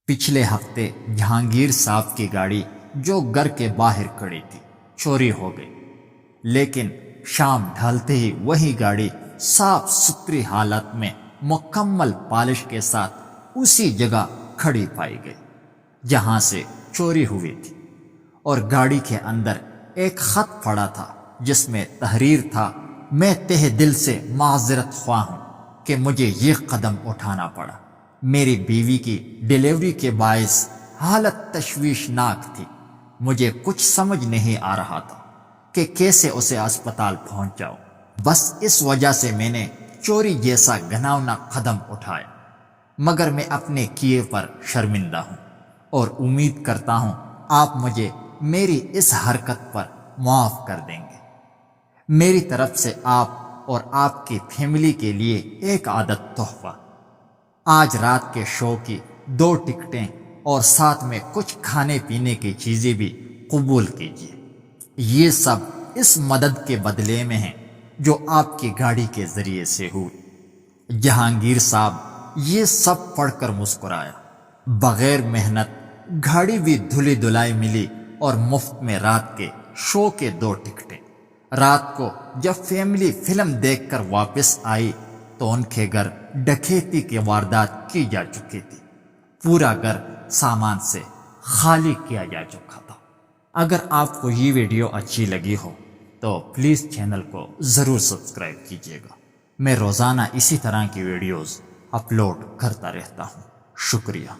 پچھلے ہفتے جہانگیر صاحب کی گاڑی جو گھر کے باہر کھڑی تھی چوری ہو گئی، لیکن شام ڈھلتے ہی وہی گاڑی صاف ستھری حالت میں مکمل پالش کے ساتھ اسی جگہ کھڑی پائی گئی جہاں سے چوری ہوئی تھی، اور گاڑی کے اندر ایک خط پڑا تھا جس میں تحریر تھا: میں تہ دل سے معذرت خواہ ہوں کہ مجھے یہ قدم اٹھانا پڑا۔ میری بیوی کی ڈیلیوری کے باعث حالت تشویشناک تھی، مجھے کچھ سمجھ نہیں آ رہا تھا کہ کیسے اسے اسپتال پہنچاؤں، بس اس وجہ سے میں نے چوری جیسا گھناؤنا قدم اٹھایا، مگر میں اپنے کیے پر شرمندہ ہوں اور امید کرتا ہوں آپ مجھے میری اس حرکت پر معاف کر دیں گے۔ میری طرف سے آپ اور آپ کی فیملی کے لیے ایک عادت تحفہ، آج رات کے شو کی 2 ٹکٹیں اور ساتھ میں کچھ کھانے پینے کی چیزیں بھی قبول کیجیے۔ یہ سب اس مدد کے بدلے میں ہیں جو آپ کی گاڑی کے ذریعے سے ہوئی۔ جہانگیر صاحب یہ سب پڑھ کر مسکرایا۔ بغیر محنت گاڑی بھی دھلی دھلائی ملی اور مفت میں رات کے شو کے 2 ٹکٹیں۔ رات کو جب فیملی فلم دیکھ کر واپس آئی تو ان کے گھر ڈکیتی کی واردات کی جا چکی تھی، پورا گھر سامان سے خالی کیا جا چکا تھا۔ اگر آپ کو یہ ویڈیو اچھی لگی ہو تو پلیز چینل کو ضرور سبسکرائب کیجیے گا۔ میں روزانہ اسی طرح کی ویڈیوز اپلوڈ کرتا رہتا ہوں۔ شکریہ۔